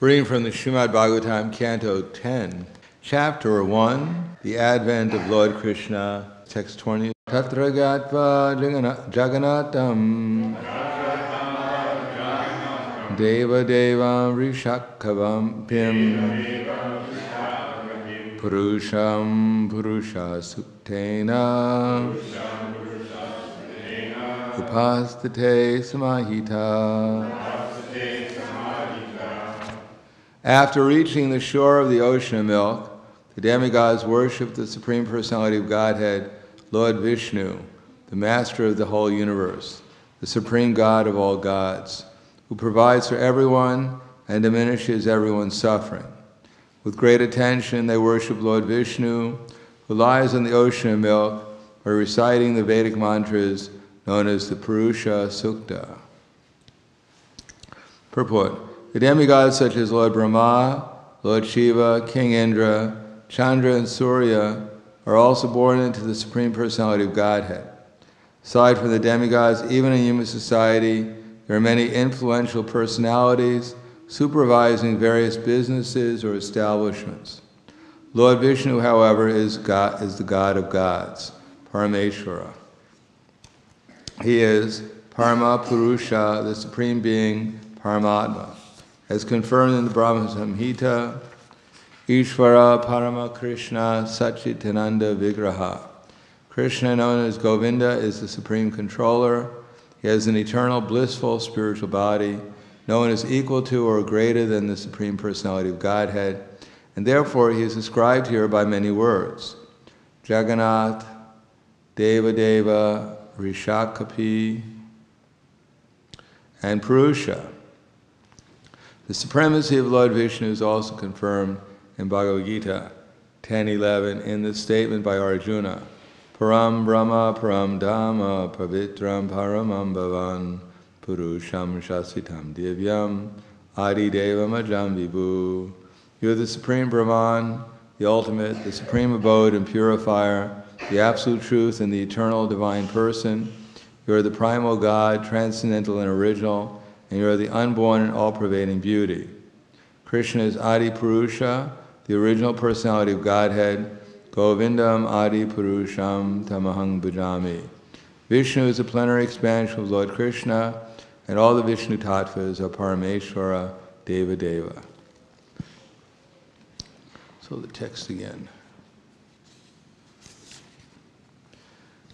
Reading from the Srimad Bhagavatam, Canto 10, Chapter 1, The Advent of Lord Krishna, Text 20. Tatra gatva jaganatam deva devam rishakhavam pim purusham purusha-suktena upastate samahita. After reaching the shore of the ocean of milk, the demigods worship the Supreme Personality of Godhead, Lord Vishnu, the Master of the whole universe, the Supreme God of all gods, who provides for everyone and diminishes everyone's suffering. With great attention, they worship Lord Vishnu, who lies on the ocean of milk, by reciting the Vedic mantras known as the Purusha-sukta. Purport. The demigods such as Lord Brahma, Lord Shiva, King Indra, Chandra and Surya are all subordinate to the Supreme Personality of Godhead. Aside from the demigods, even in human society, there are many influential personalities supervising various businesses or establishments. Lord Vishnu, however, is the God of gods, Parameshvara. He is Parama Purusha, the Supreme Being, Paramatma. As confirmed in the Brahma Samhita, Ishvara Parama Krishna Satchitananda Vigraha. Krishna, known as Govinda, is the supreme controller. He has an eternal, blissful spiritual body. No one is equal to or greater than the Supreme Personality of Godhead, and therefore he is described here by many words. Jagannath, Devadeva, Rishakapi, and Purusha. The supremacy of Lord Vishnu is also confirmed in Bhagavad Gita 10:11 in the statement by Arjuna, Param Brahma Param Dhamma Pavitram Paramam Bhavan Purusham Shasitam Divyam Adi Devam Ajam Vibhu. You are the Supreme Brahman, the ultimate, the supreme abode and purifier, the absolute truth and the eternal divine person. You are the primal God, transcendental and original, and you are the unborn and all-pervading beauty. Krishna is Adi Purusha, the original personality of Godhead. Govindam Adi Purusham Tamahang Bhajami. Vishnu is the plenary expansion of Lord Krishna, and all the Vishnu tattvas are Parameshvara, Deva Deva. So the text again.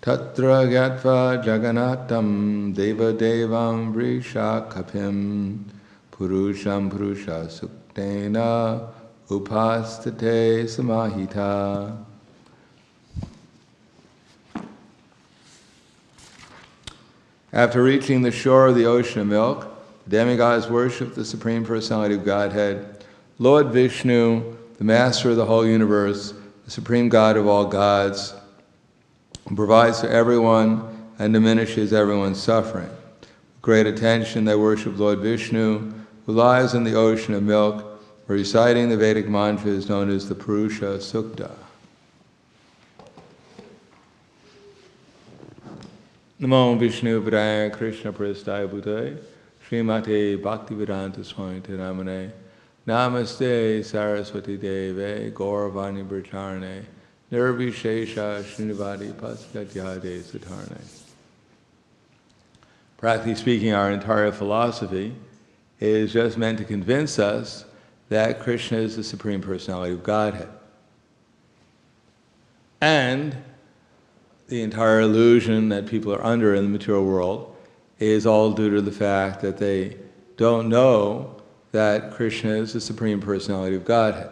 Tatra gatva jaganatam deva devam vrishakapim purusham purusha-suktena upastate samahita. After reaching the shore of the ocean of milk, the demigods worship the Supreme Personality of Godhead, Lord Vishnu, the Master of the whole universe, the Supreme God of all gods, who provides for everyone and diminishes everyone's suffering. With great attention, they worship Lord Vishnu, who lies in the ocean of milk, reciting the Vedic mantras known as the Purusha-sukta. Namo Vishnu Padaya Krishna Prasthaya Bhutaya Srimate Bhaktivedanta Swami Namane Namaste Saraswati Deve Gauravani Bracharane Nirvishesha Srinivadi Paskatyade Satarne. Practically speaking, our entire philosophy is just meant to convince us that Krishna is the Supreme Personality of Godhead. And the entire illusion that people are under in the material world is all due to the fact that they don't know that Krishna is the Supreme Personality of Godhead.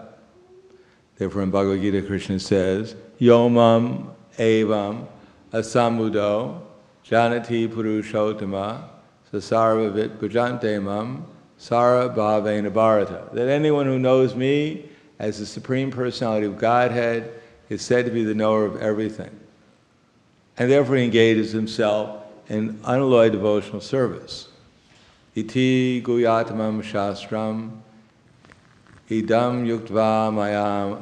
Therefore in Bhagavad Gita, Krishna says, Yomam evam asamudo janati purushottama sasarvavit bhajante mam sara bhavena bharata. That anyone who knows me as the Supreme Personality of Godhead is said to be the knower of everything. And therefore he engages himself in unalloyed devotional service. Iti guyatamam shastram idam yuktva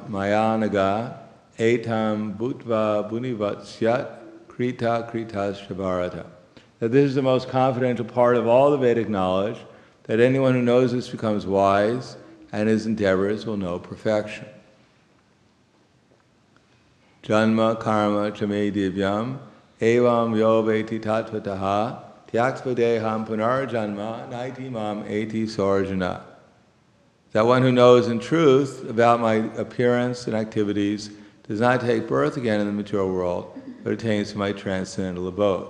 mayanaga etam bhutva bunivatsyat krita kritas shabarata. That this is the most confidential part of all the Vedic knowledge, that anyone who knows this becomes wise, and his endeavors will know perfection. Janma karma chame divyam evam yo veti tattvataha tyaksvadeham punarjanma naiti mam eti sarjana. That one who knows in truth about my appearance and activities does not take birth again in the material world, but attains to my transcendental abode.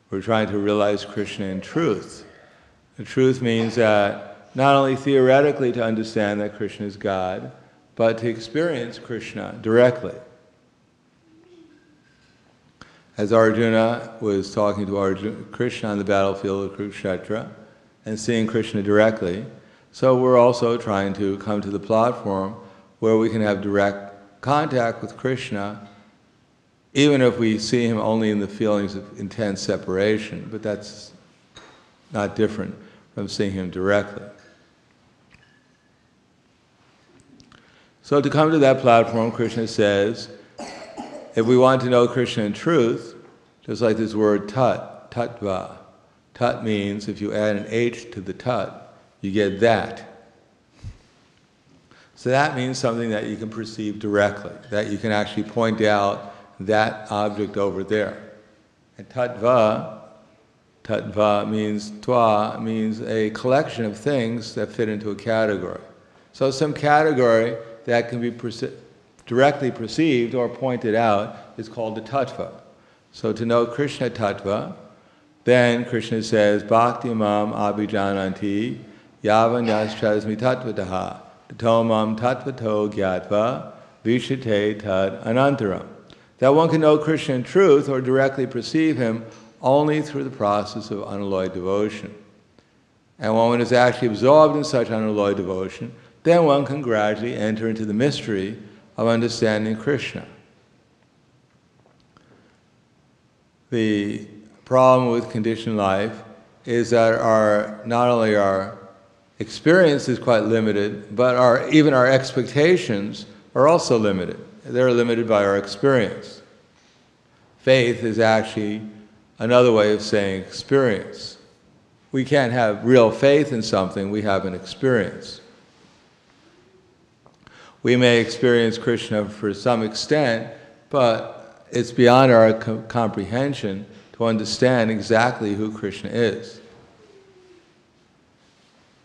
We're trying to realize Krishna in truth. The truth means that not only theoretically to understand that Krishna is God, but to experience Krishna directly. As Arjuna was talking to Krishna on the battlefield of Kurukshetra and seeing Krishna directly, so we're also trying to come to the platform where we can have direct contact with Krishna, even if we see him only in the feelings of intense separation, but that's not different from seeing him directly. So to come to that platform, Krishna says, if we want to know Krishna in truth, just like this word tat, tattva. Tat means if you add an H to the tat, you get that. So that means something that you can perceive directly, that you can actually point out that object over there. And tattva means, tva means a collection of things that fit into a category. So some category that can be directly perceived or pointed out is called the tattva. So to know Krishna tattva, then Krishna says, Bhakti mam abhijananti yavan yaschasmi tattvataha tato mam tattvato gyatva vishate tad anantaram. That one can know Krishna in truth or directly perceive him only through the process of unalloyed devotion. And when one is actually absorbed in such unalloyed devotion, then one can gradually enter into the mystery of understanding Krishna. The problem with conditioned life is that not only our experience is quite limited, but even our expectations are also limited. They're limited by our experience. Faith is actually another way of saying experience. We can't have real faith in something we haven't experienced. We may experience Krishna for some extent, but it's beyond our comprehension to understand exactly who Krishna is.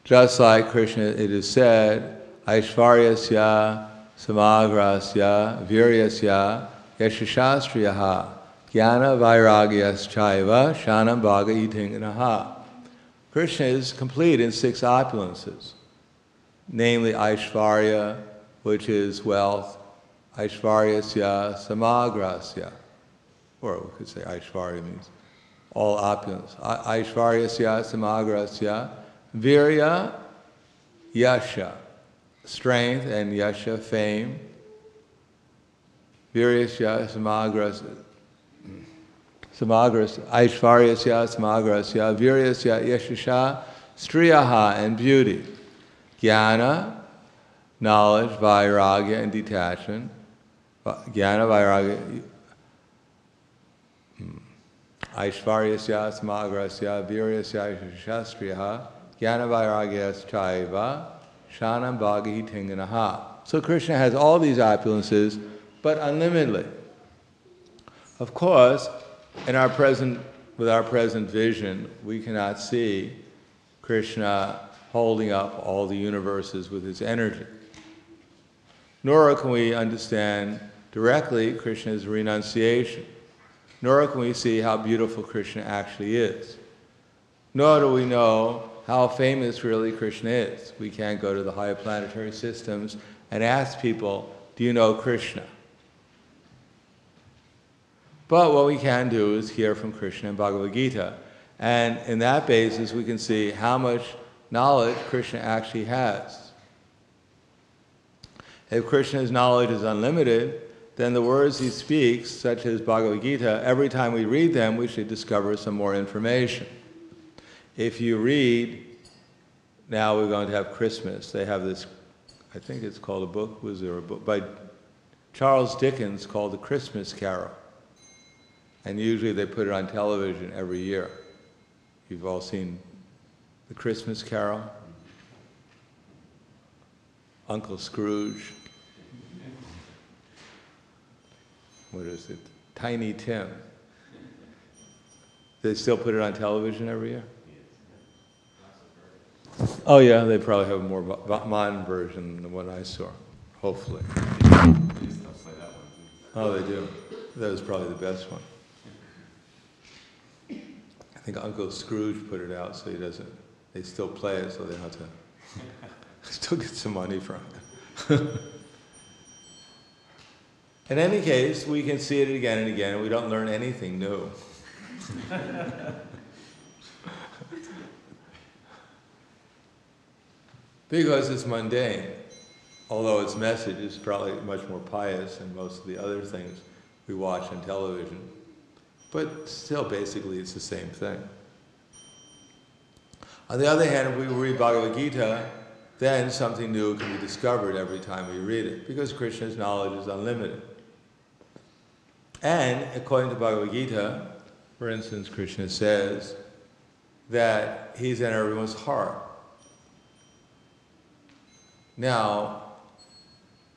Just like Krishna, it is said, Aishvaryasya, Samagrasya, Viryasya, Yashashastriyaha, Jnana Vairagyas Chaiva, Shanam Bhagavatam. Krishna is complete in 6 opulences, namely Aishvarya, which is wealth, Aishvaryasya, Samagrasya, or we could say Aishvarya means all opulence. Aishvaryasya, Samagrasya, Virya, Yasha, strength, and Yasha, fame. Viryasya, Samagrasya, Aishvaryasya, Samagrasya, Viryasya, Yashasha, Striyaha, and beauty. Jnana, knowledge, vairagya, and detachment. Jnana, vairagya, Aishvaryasya, Samagrasya, Viryasya, Yashashastriyaha, Jnana, vairagya, chaiva, Shanam Bhagavatam. So Krishna has all these opulences, but unlimitedly. Of course, with our present vision, we cannot see Krishna holding up all the universes with his energy. Nor can we understand directly Krishna's renunciation. Nor can we see how beautiful Krishna actually is. Nor do we know how famous really Krishna is. We can't go to the higher planetary systems and ask people, do you know Krishna? But what we can do is hear from Krishna in Bhagavad Gita. And in that basis, we can see how much knowledge Krishna actually has. If Krishna's knowledge is unlimited, then the words he speaks, such as Bhagavad Gita, every time we read them, we should discover some more information. If you read, now we're going to have Christmas. They have this, I think it's called a book, was there a book? By Charles Dickens called The Christmas Carol. And usually they put it on television every year. You've all seen The Christmas Carol? Uncle Scrooge. What is it? Tiny Tim. They still put it on television every year? Oh yeah, they probably have a more modern version than what I saw, hopefully. Oh, they do. That was probably the best one. I think Uncle Scrooge put it out, so he doesn't. They still play it, so they have to still get some money from it. In any case, we can see it again and again, and we don't learn anything new. Because it's mundane, although its message is probably much more pious than most of the other things we watch on television. But still, basically, it's the same thing. On the other hand, if we read Bhagavad Gita, then something new can be discovered every time we read it, because Krishna's knowledge is unlimited. And according to Bhagavad Gita, for instance, Krishna says that he's in everyone's heart. Now,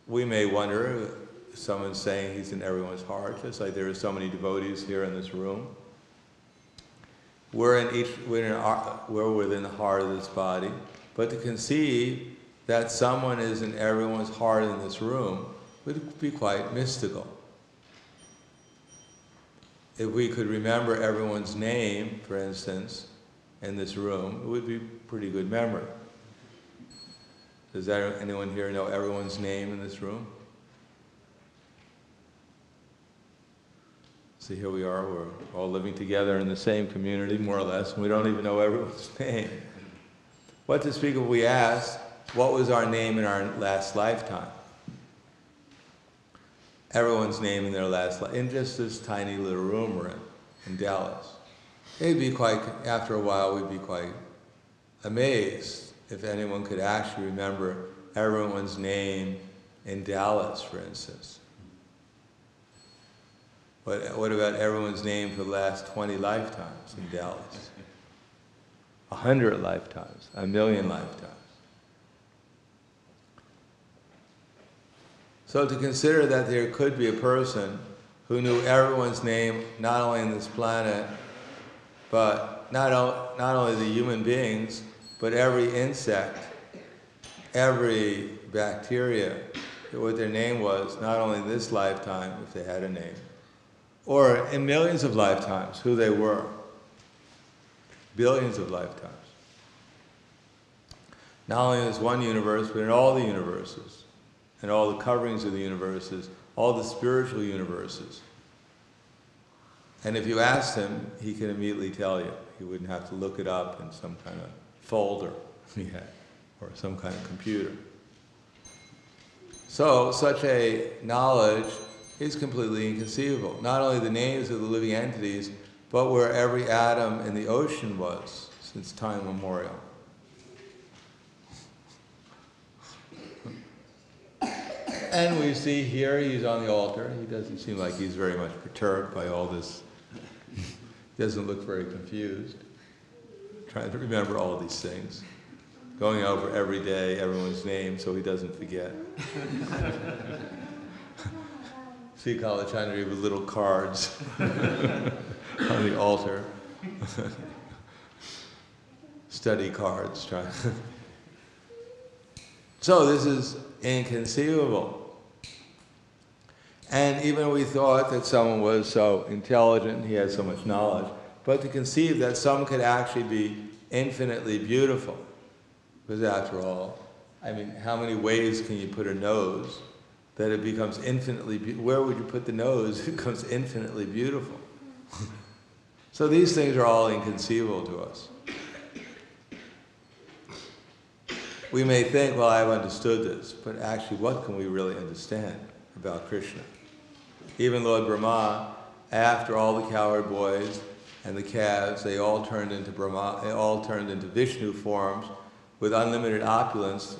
we may wonder, someone's saying he's in everyone's heart, just like there are so many devotees here in this room. We're within the heart of this body, but to conceive that someone is in everyone's heart in this room would be quite mystical. If we could remember everyone's name, for instance, in this room, it would be pretty good memory. Does anyone here know everyone's name in this room? See, here we are, we're all living together in the same community, more or less, and we don't even know everyone's name. What to speak of, we asked, what was our name in our last lifetime? Everyone's name in their last life, in just this tiny little room we're in Dallas. It'd be quite, after a while, we'd be quite amazed if anyone could actually remember everyone's name in Dallas, for instance. What about everyone's name for the last 20 lifetimes in Dallas? 100 lifetimes, 1,000,000 lifetimes. So to consider that there could be a person who knew everyone's name, not only on this planet, but not only the human beings, but every insect, every bacteria, what their name was, not only in this lifetime, if they had a name, or in millions of lifetimes, who they were. Billions of lifetimes. Not only in this one universe, but in all the universes, and all the coverings of the universes, all the spiritual universes. And if you asked him, he can immediately tell you. He wouldn't have to look it up in some kind of folder he had, or some kind of computer. So, such a knowledge is completely inconceivable. Not only the names of the living entities, but where every atom in the ocean was since time immemorial. And we see here, he's on the altar. He doesn't seem like he's very much perturbed by all this. He doesn't look very confused. Trying to remember all these things. Going over every day everyone's name so he doesn't forget. See Kalachandji with little cards on the altar. Study cards. So this is inconceivable. And even we thought that someone was so intelligent, he had so much knowledge, but to conceive that someone could actually be infinitely beautiful. Because after all, I mean, how many ways can you put a nose that it becomes infinitely beautiful? Where would you put the nose? It becomes infinitely beautiful. So these things are all inconceivable to us. We may think, well, I've understood this, but actually what can we really understand about Krishna? Even Lord Brahma, after all the cowherd boys and the calves, they all turned into Brahma, they all turned into Vishnu forms with unlimited opulence,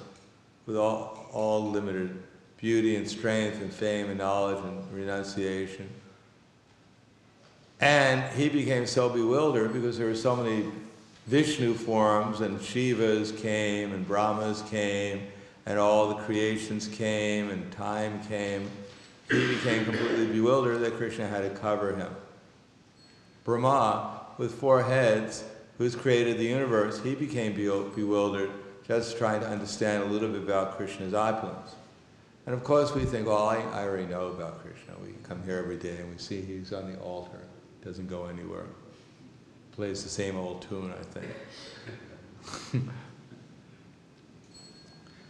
with all limited beauty and strength and fame and knowledge and renunciation. And he became so bewildered because there were so many Vishnu forms, and Shivas came, and Brahmas came, and all the creations came and time came, he became completely bewildered that Krishna had to cover him. Brahma, with 4 heads, who's created the universe, he became bewildered just trying to understand a little bit about Krishna's opulence. And of course we think, well, I already know about Krishna. We come here every day and we see he's on the altar. Doesn't go anywhere. Plays the same old tune, I think.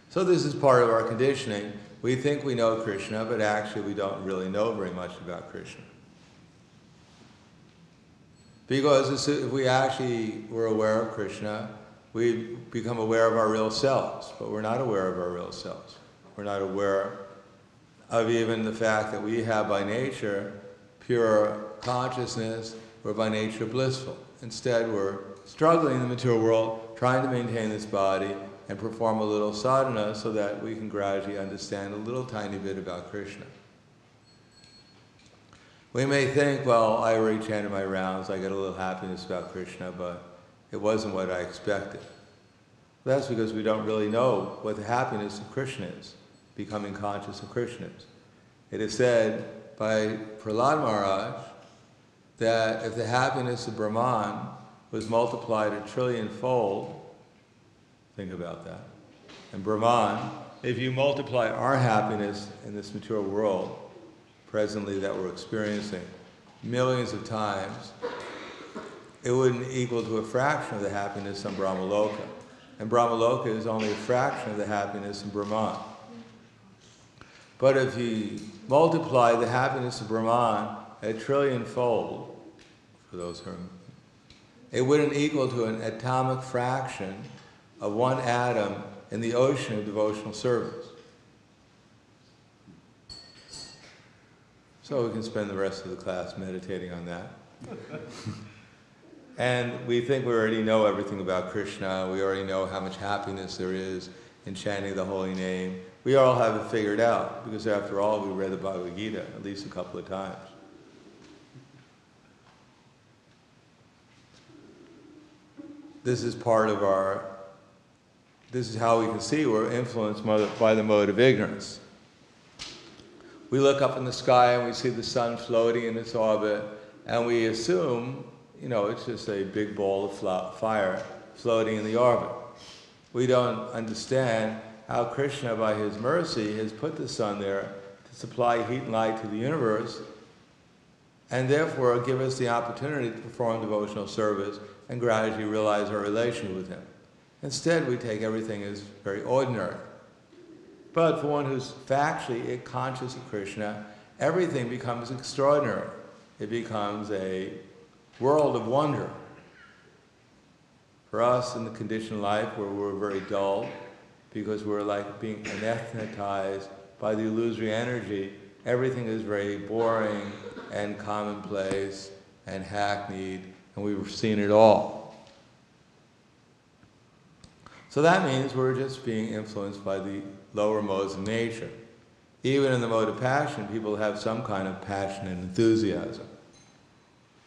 So this is part of our conditioning. We think we know Krishna, but actually we don't really know very much about Krishna. Because if we actually were aware of Krishna, we become aware of our real selves, but we're not aware of our real selves. We're not aware of even the fact that we have by nature pure consciousness. We're by nature blissful. Instead, we're struggling in the material world, trying to maintain this body and perform a little sadhana so that we can gradually understand a little tiny bit about Krishna. We may think, well, I already chanted my rounds, I get a little happiness about Krishna, but it wasn't what I expected. That's because we don't really know what the happiness of Krishna is, becoming conscious of Krishna is. It is said by Prahlad Maharaj that if the happiness of Brahman was multiplied 1 trillion-fold, think about that, and Brahman, if you multiply our happiness in this material world, presently that we're experiencing, millions of times, it wouldn't equal to a fraction of the happiness in Brahmaloka. And Brahmaloka is only a fraction of the happiness in Brahman. But if you multiply the happiness of Brahman 1 trillion-fold, for those who are, it wouldn't equal to an atomic fraction of 1 atom in the ocean of devotional service. So we can spend the rest of the class meditating on that. And we think we already know everything about Krishna. We already know how much happiness there is in chanting the holy name. We all have it figured out, because after all, we read the Bhagavad Gita at least a couple of times. This is part of our, this is how we can see we're influenced by the mode of ignorance. We look up in the sky and we see the sun floating in its orbit, and we assume, it's just a big ball of fire floating in the orbit. We don't understand how Krishna, by his mercy, has put the sun there to supply heat and light to the universe, and therefore give us the opportunity to perform devotional service and gradually realize our relation with him. Instead, we take everything as very ordinary. But for one who's factually conscious of Krishna, everything becomes extraordinary. It becomes a world of wonder. For us in the conditioned life where we're very dull, because we're like being anesthetized by the illusory energy, everything is very boring and commonplace and hackneyed, and we've seen it all. So that means we're just being influenced by the lower modes of nature. Even in the mode of passion, people have some kind of passion and enthusiasm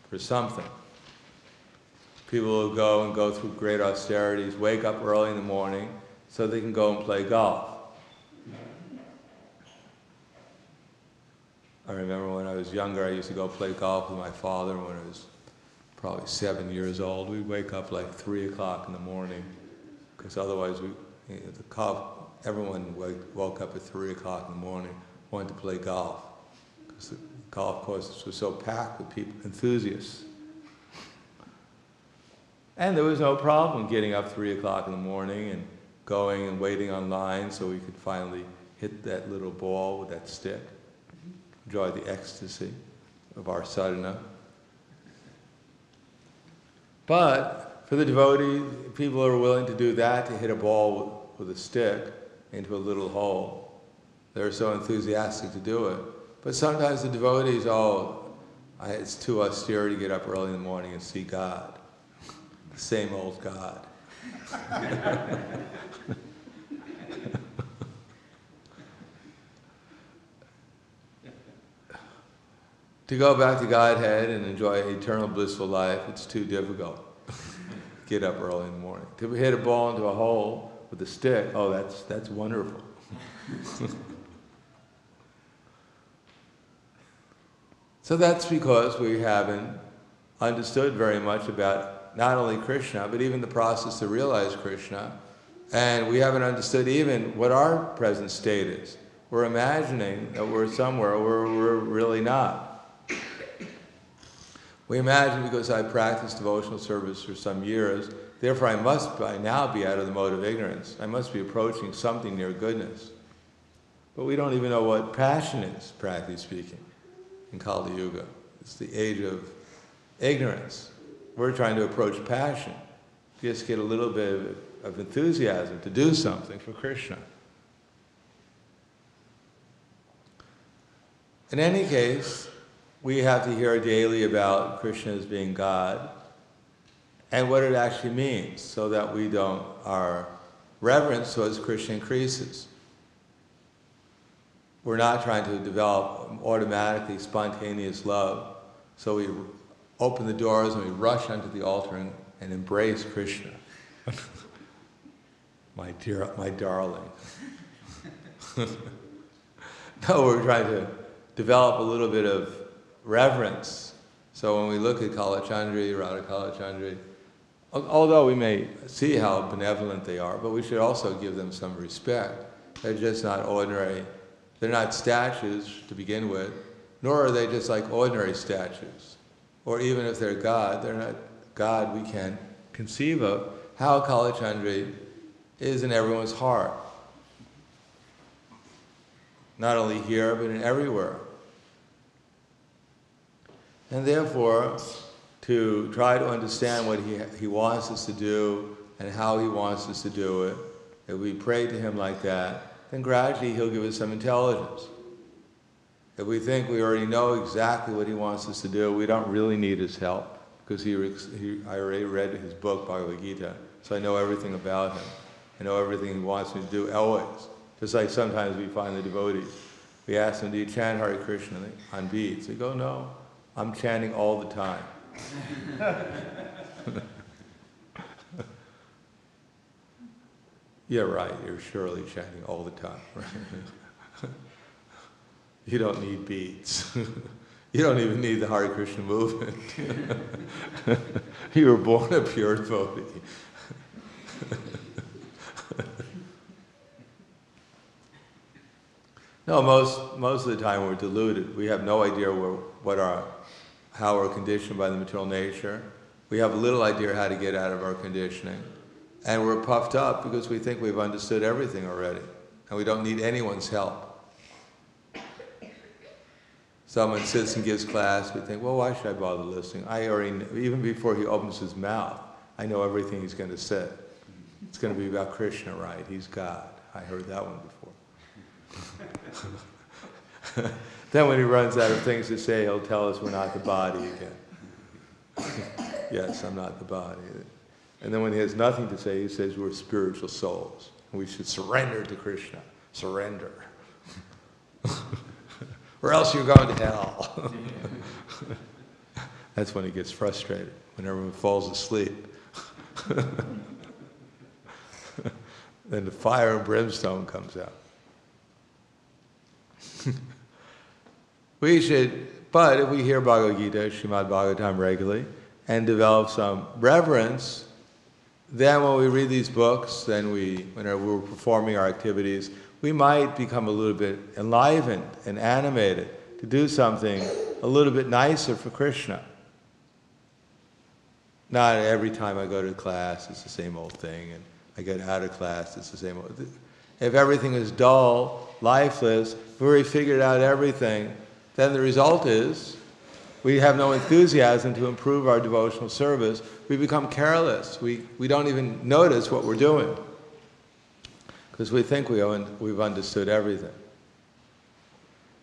for something. People will go through great austerities, wake up early in the morning so they can go and play golf. I remember when I was younger, I used to go play golf with my father when I was probably 7 years old. We'd wake up like 3 o'clock in the morning, because otherwise everyone woke up at 3 o'clock in the morning, wanted to play golf, because the golf courses were so packed with people, enthusiasts. And there was no problem getting up 3 o'clock in the morning and going and waiting online so we could finally hit that little ball with that stick, enjoy the ecstasy of our sadhana. But for the devotees, people who are willing to do that, to hit a ball with a stick into a little hole, they're so enthusiastic to do it. But sometimes the devotees, it's too austere to get up early in the morning and see God. The same old God. To go back to Godhead and enjoy eternal blissful life, it's too difficult. Get up early in the morning. To hit a ball into a hole with a stick, oh, that's wonderful. So that's because we haven't understood very much about not only Krishna, but even the process to realize Krishna. And we haven't understood even what our present state is. We're imagining that we're somewhere where we're really not. We imagine because I practiced devotional service for some years, therefore I must by now be out of the mode of ignorance. I must be approaching something near goodness. But we don't even know what passion is, practically speaking, in Kali Yuga. It's the age of ignorance. We're trying to approach passion. Just get a little bit of enthusiasm to do something for Krishna. In any case, we have to hear daily about Krishna as being God and what it actually means, so that our reverence towards Krishna increases. We're not trying to develop automatically spontaneous love, so we open the doors and we rush onto the altar and embrace Krishna. My darling. No, we're trying to develop a little bit of reverence. So when we look at Kalachandji, Radha Kalachandji, although we may see how benevolent they are, but we should also give them some respect. They're just not ordinary, they're not statues to begin with, nor are they just like ordinary statues. Or even if they're God, they're not God we can conceive of. How Kalachandji is in everyone's heart. Not only here, but in everywhere. And therefore, to try to understand what he wants us to do and how he wants us to do it, if we pray to him like that, then gradually he'll give us some intelligence. If we think we already know exactly what he wants us to do, we don't really need his help, because I already read his book, Bhagavad Gita, so I know everything about him. I know everything he wants me to do, always. Just like sometimes we find the devotees. We ask them, do you chant Hare Krishna on beats? They go, no, I'm chanting all the time. Yeah, right, you're surely chanting all the time, right? You don't need beats. You don't even need the Hare Krishna movement. You were born a pure devotee. No, most of the time we're deluded. We have no idea how we're conditioned by the material nature. We have little idea how to get out of our conditioning. And we're puffed up because we think we've understood everything already. And we don't need anyone's help. Someone sits and gives class, we think, well, why should I bother listening? I already know, even before he opens his mouth, I know everything he's going to say. It's going to be about Krishna, right? He's God. I heard that one before. Then when he runs out of things to say, he'll tell us we're not the body again. Yes, I'm not the body. And then when he has nothing to say, he says we're spiritual souls. And we should surrender to Krishna. Surrender. Or else you're going to hell. That's when he gets frustrated, when everyone falls asleep. Then the fire and brimstone comes out. But if we hear Bhagavad Gita, Srimad Bhagavatam regularly, and develop some reverence, then when we read these books, then whenever we're performing our activities, we might become a little bit enlivened and animated to do something a little bit nicer for Krishna. Not every time I go to class, it's the same old thing, and I get out of class, it's the same old thing. If everything is dull, lifeless, if we already figured out everything, then the result is we have no enthusiasm to improve our devotional service. We become careless. We don't even notice what we're doing, because we think we've understood everything.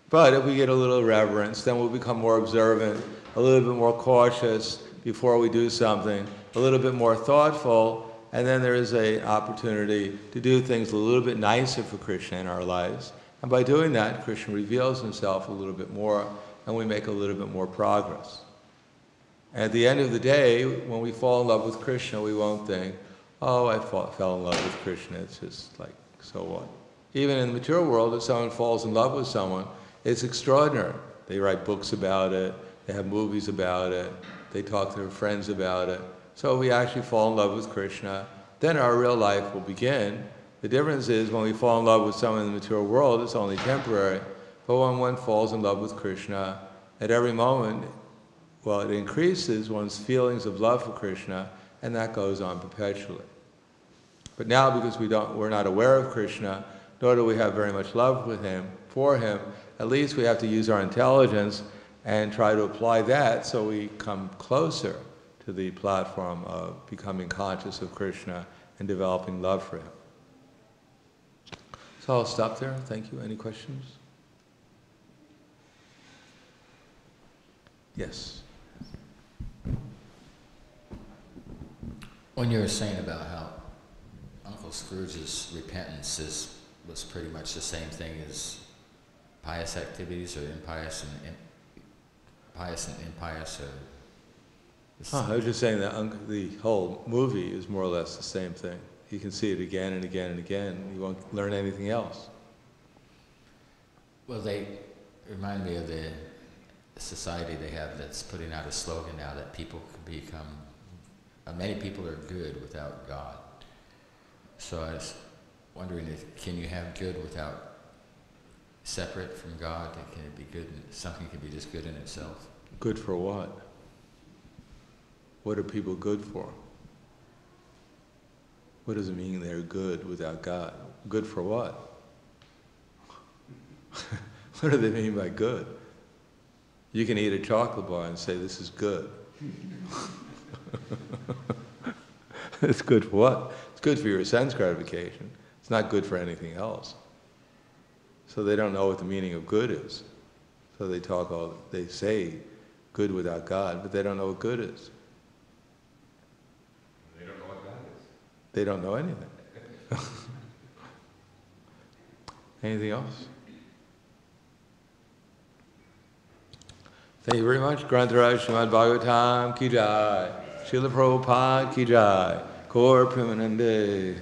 But if we get a little reverence, then we'll become more observant, a little bit more cautious before we do something, a little bit more thoughtful, and then there is an opportunity to do things a little bit nicer for Krishna in our lives. And by doing that, Krishna reveals himself a little bit more, and we make a little bit more progress. And at the end of the day, when we fall in love with Krishna, we won't think, oh, I fell in love with Krishna. It's just like, so what? Even in the material world, if someone falls in love with someone, it's extraordinary. They write books about it, they have movies about it, they talk to their friends about it. So we actually fall in love with Krishna, then our real life will begin. The difference is when we fall in love with someone in the material world, it's only temporary. But when one falls in love with Krishna, at every moment, well, it increases one's feelings of love for Krishna, and that goes on perpetually. But now, because we're not aware of Krishna, nor do we have very much love with him, for him, at least we have to use our intelligence and try to apply that so we come closer to the platform of becoming conscious of Krishna and developing love for him. So I'll stop there. Thank you. Any questions? Yes. When you were saying about how Uncle Scrooge's repentance was pretty much the same thing as pious activities, or impious and pious and impious, or... I was just saying that the whole movie is more or less the same thing. You can see it again and again and again. You won't learn anything else. Well, they remind me of the society they have that's putting out a slogan now that people can become... many people are good without God. So I was wondering, can you have good without separate from God? Can it be good? Something can be just good in itself. Good for what? What are people good for? What does it mean they're good without God? Good for what? What do they mean by good? You can eat a chocolate bar and say, this is good. It's good for what? It's good for your sense gratification. It's not good for anything else. So they don't know what the meaning of good is. So they say good without God, but they don't know what good is. They don't know what God is. They don't know anything. Anything else? Thank you very much. Grantaraj Srimad Bhagavatam ki jai. Srila Prabhupada ki jai. Gaur Premanande.